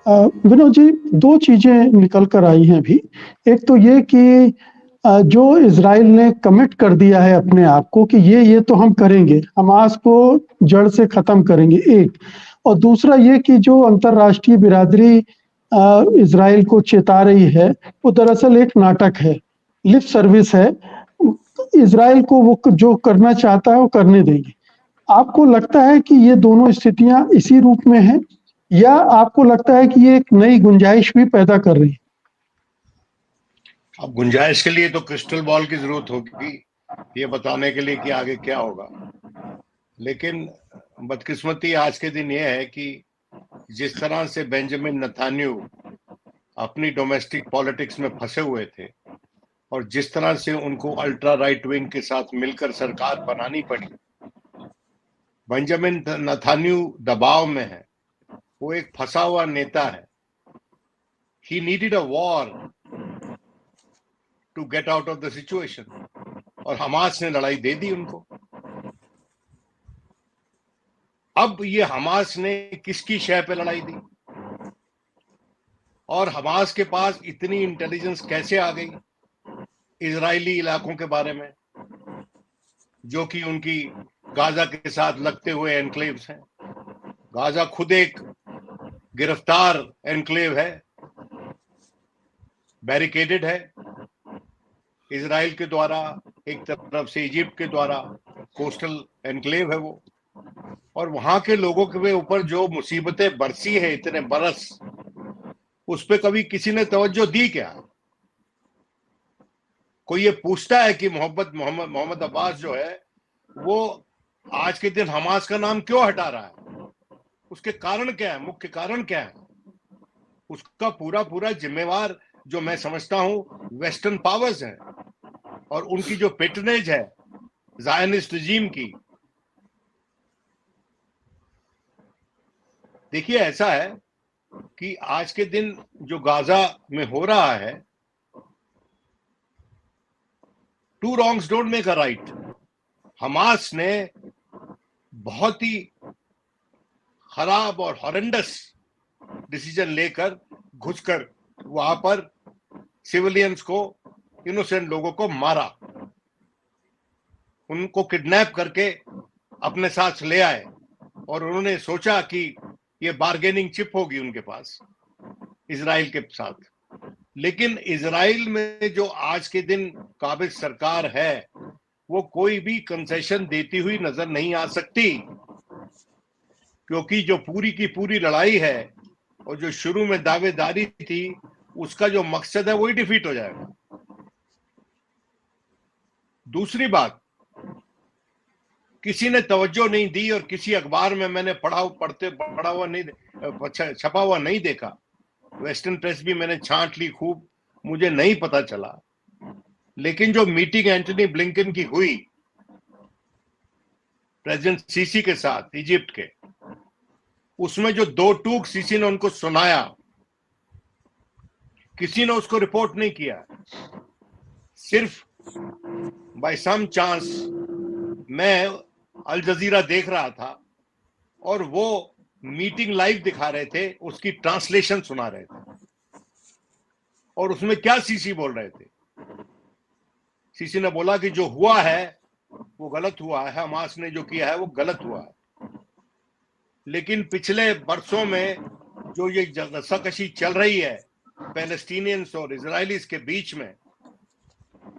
विनोद जी, दो चीजें निकल कर आई हैं अभी। एक तो ये कि जो इजराइल ने कमिट कर दिया है अपने आप को कि ये तो हम करेंगे, हमास को जड़ से खत्म करेंगे, एक। और दूसरा ये कि जो अंतर्राष्ट्रीय बिरादरी इजराइल को चेता रही है, वो दरअसल एक नाटक है, लिप सर्विस है। इजराइल को वो जो करना चाहता है वो करने देंगे। आपको लगता है कि ये दोनों स्थितियां इसी रूप में हैं, या आपको लगता है कि ये एक नई गुंजाइश भी पैदा कर रही है? अब गुंजाइश के लिए तो क्रिस्टल बॉल की जरूरत होगी ये बताने के लिए कि आगे क्या होगा। लेकिन बदकिस्मती आज के दिन ये है कि जिस तरह से बेंजामिन नेतन्याहू अपनी डोमेस्टिक पॉलिटिक्स में फंसे हुए थे और जिस तरह से उनको अल्ट्रा राइट विंग के साथ मिलकर सरकार बनानी पड़ी, बेंजामिन नेतन्याहू दबाव में है, वो एक फंसा हुआ नेता है। He needed a war to get out of the situation, और हमास ने लड़ाई दे दी उनको। अब ये हमास ने किसकी शय पे लड़ाई दी, और हमास के पास इतनी इंटेलिजेंस कैसे आ गई इजरायली इलाकों के बारे में, जो कि उनकी गाजा के साथ लगते हुए एनक्लेव्स हैं। गाजा खुद एक गिरफ्तार एनक्लेव है, बैरिकेडेड है इजराइल के द्वारा, एक तरफ से इजिप्ट के द्वारा कोस्टल एनक्लेव है वो। और वहां के लोगों के ऊपर जो मुसीबतें बरसी है इतने बरस, उस पर कभी किसी ने तवज्जो दी क्या? कोई ये पूछता है कि मोहम्मद अब्बास जो है वो आज के दिन हमास का नाम क्यों हटा रहा है? उसके कारण क्या है, मुख्य कारण क्या है? उसका पूरा पूरा जिम्मेवार जो मैं समझता हूं वेस्टर्न पावर्स हैं, और उनकी जो पेटनेज है ज़ायनिस्ट रिजीम की। देखिए, ऐसा है कि आज के दिन जो गाजा में हो रहा है, two wrongs don't make a right. Hamas ने बहुत ही खराब और हॉरेंडस डिसीजन लेकर घुसकर वहां पर सिविलियंस को, इनोसेंट लोगों को मारा, उनको किडनैप करके अपने साथ ले आए, और उन्होंने सोचा कि ये बार्गेनिंग चिप होगी उनके पास इजराइल के साथ। लेकिन इजराइल में जो आज के दिन काबिज सरकार है, वो कोई भी कंसेशन देती हुई नजर नहीं आ सकती, क्योंकि जो पूरी की पूरी लड़ाई है और जो शुरू में दावेदारी थी, उसका जो मकसद है वही डिफीट हो जाएगा। दूसरी बात, किसी ने तवज्जो नहीं दी, और किसी अखबार में मैंने छपा हुआ नहीं देखा। वेस्टर्न प्रेस भी मैंने छांट ली खूब, मुझे नहीं पता चला। लेकिन जो मीटिंग एंटनी ब्लिंकन की हुई प्रेसिडेंट सीसी के साथ इजिप्ट के, उसमें जो दो टूक सीसी ने उनको सुनाया, किसी ने उसको रिपोर्ट नहीं किया। सिर्फ बाय सम चांस मैं अल जजीरा देख रहा था, और वो मीटिंग लाइव दिखा रहे थे, उसकी ट्रांसलेशन सुना रहे थे। और उसमें क्या सीसी बोल रहे थे? सीसी ने बोला कि जो हुआ है वो गलत हुआ है, हमास ने जो किया है वो गलत हुआ है। लेकिन पिछले बरसों में जो ये रस्साकशी चल रही है पैलेस्टीनियंस और इजरायलीज के बीच में,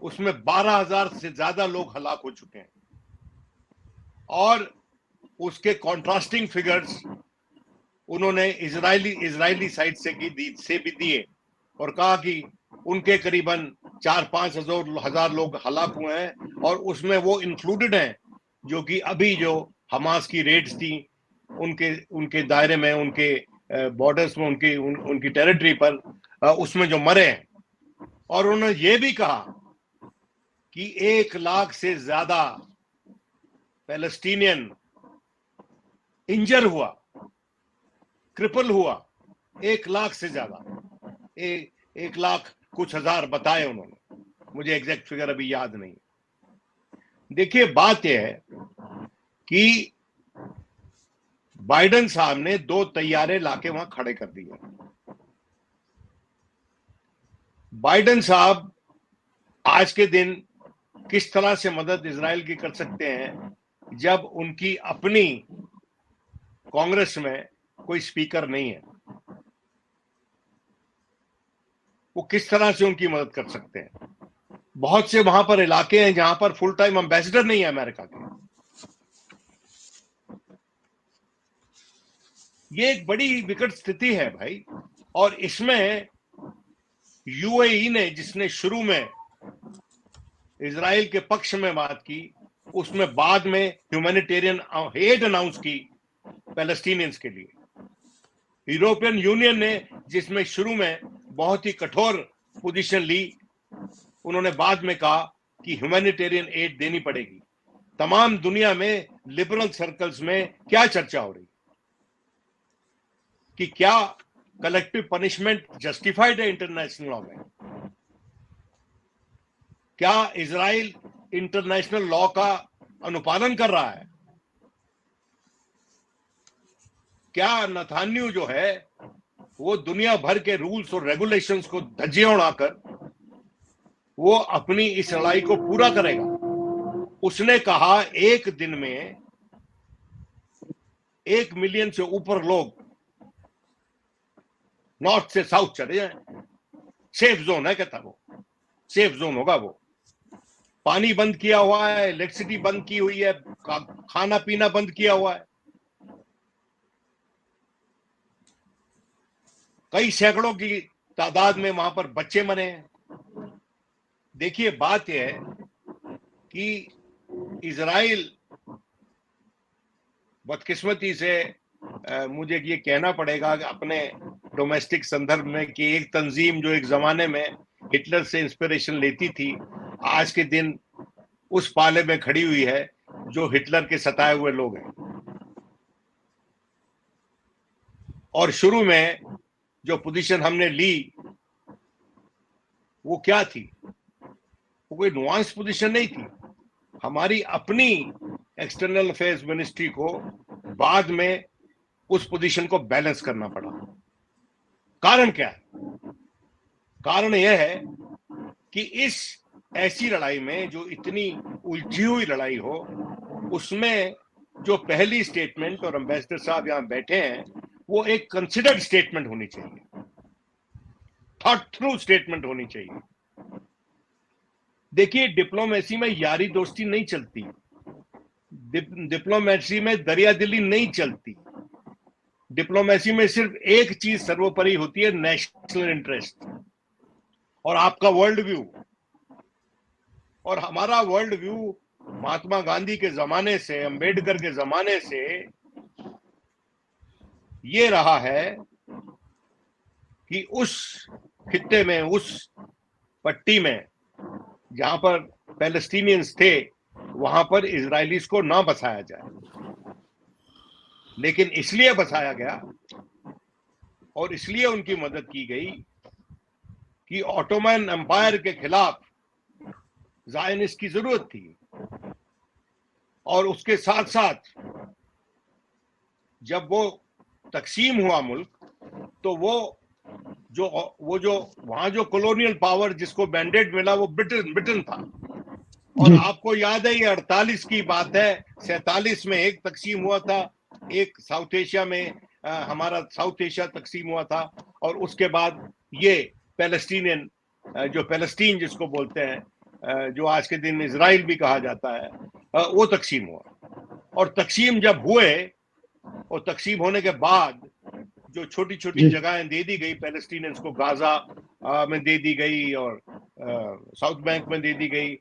उसमें 12,000 से ज्यादा लोग हलाक हो चुके हैं। और उसके कॉन्ट्रास्टिंग फिगर्स उन्होंने इजरायली साइड से भी दिए, और कहा कि उनके करीबन 4-5 हजार लोग हलाक हुए हैं, और उसमें वो इंक्लूडेड हैं जो कि अभी जो हमास की रेड्स थी उनके दायरे में, उनके बॉर्डर्स में, उनकी टेरिटरी पर, उसमें जो मरे हैं। और उन्होंने ये भी कहा कि 1 लाख से ज्यादा पैलेस्टीनियन इंजर हुआ, क्रिपल हुआ, 1 लाख से ज्यादा, 1 लाख कुछ हजार बताए उन्होंने, मुझे एग्जैक्ट फिगर अभी याद नहीं। देखिए, बात यह है कि बाइडेन साहब ने 2 तैयारे लाके वहां खड़े कर दिए, बाइडेन साहब आज के दिन किस तरह से मदद इजराइल की कर सकते हैं जब उनकी अपनी कांग्रेस में कोई स्पीकर नहीं है? वो किस तरह से उनकी मदद कर सकते हैं? बहुत से वहां पर इलाके हैं जहां पर फुल टाइम एम्बेसडर नहीं है अमेरिका के। ये एक बड़ी विकट स्थिति है भाई। और इसमें यूएई ने, जिसने शुरू में इजराइल के पक्ष में बात की, उसमें बाद में ह्यूमैनिटेरियन एड अनाउंस की पैलेस्टीनियंस के लिए। यूरोपियन यूनियन ने, जिसमें शुरू में बहुत ही कठोर पोजीशन ली, उन्होंने बाद में कहा कि ह्यूमैनिटेरियन एड देनी पड़ेगी। तमाम दुनिया में लिबरल सर्कल्स में क्या चर्चा हो रही कि क्या कलेक्टिव पनिशमेंट जस्टिफाइड है इंटरनेशनल लॉ में? क्या इजराइल इंटरनेशनल लॉ का अनुपालन कर रहा है? क्या नेतन्याहू जो है वो दुनिया भर के रूल्स और रेगुलेशंस को धज्जियां उड़ाकर वो अपनी इस लड़ाई को पूरा करेगा? उसने कहा एक दिन में 1 मिलियन से ऊपर लोग नॉर्थ से साउथ चले जाए। सेफ जोन है, कहता वो सेफ जोन होगा। वो पानी बंद किया हुआ है, इलेक्ट्रिसिटी बंद की हुई है, खाना पीना बंद किया हुआ है। कई सैकड़ों की तादाद में वहां पर बच्चे मरे हैं। देखिए, बात यह है कि इजराइल बदकिस्मती से मुझे ये कहना पड़ेगा कि अपने डोमेस्टिक संदर्भ में, कि एक तंजीम जो एक जमाने में हिटलर से इंस्पिरेशन लेती थी, आज के दिन उस पाले में खड़ी हुई है जो हिटलर के सताए हुए लोग हैं। और शुरू में जो पोजीशन हमने ली वो क्या थी? वो कोई नुआंस पोजीशन नहीं थी। हमारी अपनी एक्सटर्नल अफेयर्स मिनिस्ट्री को बाद में उस पोजीशन को बैलेंस करना पड़ा। कारण क्या है? कारण यह है कि इस ऐसी लड़ाई में, जो इतनी उलझी हुई लड़ाई हो, उसमें जो पहली स्टेटमेंट, और एम्बेसडर साहब यहां बैठे हैं, वो एक कंसिडर्ड स्टेटमेंट होनी चाहिए, थॉट थ्रू स्टेटमेंट होनी चाहिए। देखिए, डिप्लोमेसी में यारी दोस्ती नहीं चलती, डिप्लोमेसी में दरियादिली नहीं चलती। डिप्लोमेसी में सिर्फ एक चीज सर्वोपरि होती है, नेशनल इंटरेस्ट और आपका वर्ल्ड व्यू। और हमारा वर्ल्ड व्यू महात्मा गांधी के जमाने से, अंबेडकर के जमाने से ये रहा है कि उस खित्ते में, उस पट्टी में जहां पर पैलेस्टीनियंस थे, वहां पर इजरायलीज को ना बसाया जाए। लेकिन इसलिए बसाया गया और इसलिए उनकी मदद की गई कि ऑटोमन एम्पायर के खिलाफ ज़ायनिस्ट की जरूरत थी। और उसके साथ साथ जब वो तकसीम हुआ मुल्क, तो वो जो वहां जो कॉलोनियल पावर जिसको मैंडेट मिला, वो ब्रिटेन था। और आपको याद है, ये 48 की बात है, 47 में एक तकसीम हुआ था, एक साउथ एशिया में हमारा साउथ एशिया तकसीम हुआ था, और उसके बाद ये पैलेस्टीनियन, जो पैलेस्टीन जिसको बोलते हैं, जो आज के दिन इजराइल भी कहा जाता है, वो तकसीम हुआ। और तकसीम जब हुए, और तकसीम होने के बाद जो छोटी छोटी जगहें दे दी गई पैलेस्टीनियंस को, गाजा में दे दी गई और साउथ बैंक में दे दी गई,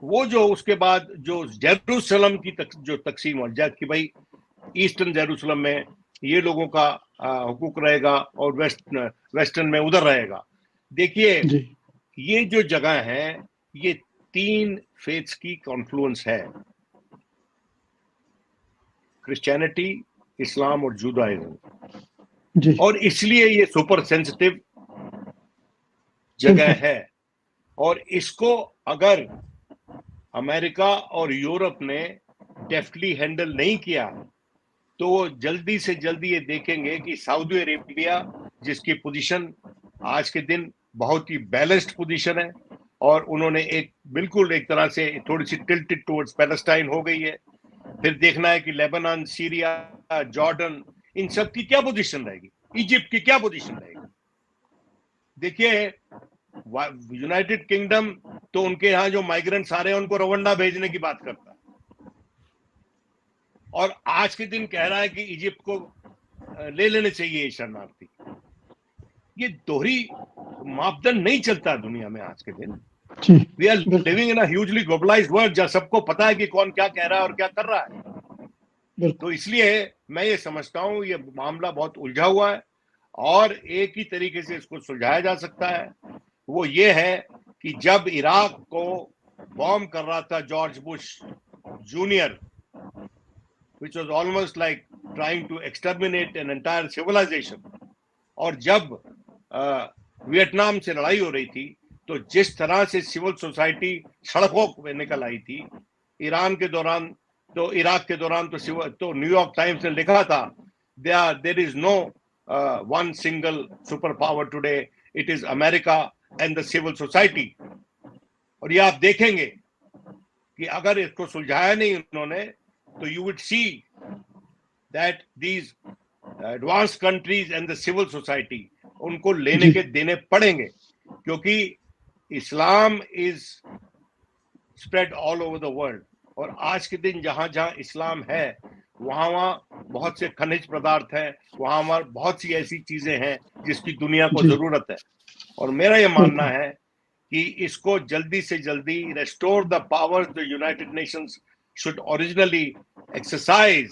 वो जो उसके बाद जो जेरूसलम की जो तकसीम हुआ कि भाई ईस्टर्न जेरूसलम में ये लोगों का हुकूक रहेगा और वेस्टर्न में उधर रहेगा। देखिए, ये जो जगह है, ये 3 फेथ्स की कॉन्फ्लुएंस है, क्रिश्चियनिटी, इस्लाम और जुदाइज्म। और इसलिए ये सुपर सेंसिटिव जगह है। और इसको अगर अमेरिका और यूरोप ने डेफ्टली हैंडल नहीं किया, तो वो जल्दी से जल्दी ये देखेंगे कि सऊदी अरेबिया, जिसकी पोजीशन आज के दिन बहुत ही बैलेंस्ड पोजीशन है और उन्होंने बिल्कुल एक तरह से थोड़ी सी टिल्टेड टुवर्ड्स पैलेस्टाइन हो गई है। फिर देखना है कि लेबनान, सीरिया, जॉर्डन, इन सब की क्या पोजीशन रहेगी, इजिप्ट की क्या पोजीशन रहेगी। देखिए, यूनाइटेड किंगडम तो उनके यहाँ जो माइग्रेंट्स आ रहे हैं उनको रवांडा भेजने की बात करता है और आज के दिन कह रहा है कि इजिप्ट को ले लेने चाहिए ये शरणार्थी। ये दोहरी मापदंड नहीं चलता दुनिया में आज के दिन। We are living in a hugely globalised world जहां सबको पता है कि कौन क्या कह रहा है और क्या कर रहा है। तो इसलिए मैं ये समझता हूं ये मामला बहुत उलझा हुआ है और एक ही तरीके से इसको सुलझाया जा सकता है, वो ये है कि जब इराक को बॉम्ब कर रहा था George Bush junior, which was almost like trying to exterminate an entire civilization, और जब वियतनाम से लड़ाई हो रही थी तो जिस तरह से सिविल सोसाइटी सड़कों पे निकल आई थी ईरान के दौरान, तो इराक के दौरान तो न्यूयॉर्क टाइम्स ने लिखा था there is no one single super power today, it is America and the civil society. और ये आप देखेंगे कि अगर इसको सुलझाया नहीं उन्होंने तो you would see that these advanced countries and the civil society उनको लेने के देने पड़ेंगे, क्योंकि इस्लाम is spread all over the world और आज के दिन जहां इस्लाम है वहां बहुत से खनिज पदार्थ हैं, वहां बहुत सी ऐसी चीजें हैं जिसकी दुनिया को जरूरत है। और मेरा ये मानना है कि इसको जल्दी से जल्दी restore the power the United Nations should originally exercise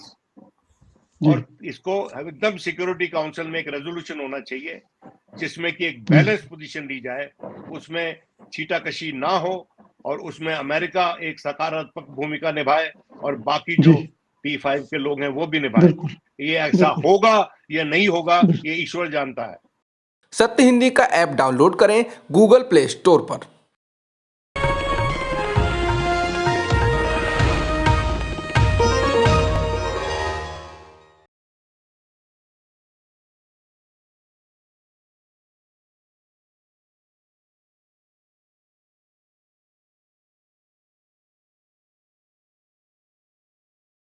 और इसको एकदम सिक्योरिटी काउंसिल में एक रेजोल्यूशन होना चाहिए जिसमें कि एक बैलेंस पोजीशन ली जाए, उसमें छीटाकशी ना हो और उसमें अमेरिका एक सकारात्मक भूमिका निभाए और बाकी जो P5 के लोग हैं वो भी निभाए। ये ऐसा होगा या नहीं होगा ये ईश्वर जानता है। सत्य हिंदी का ऐप डाउनलोड करें गूगल प्ले स्टोर पर।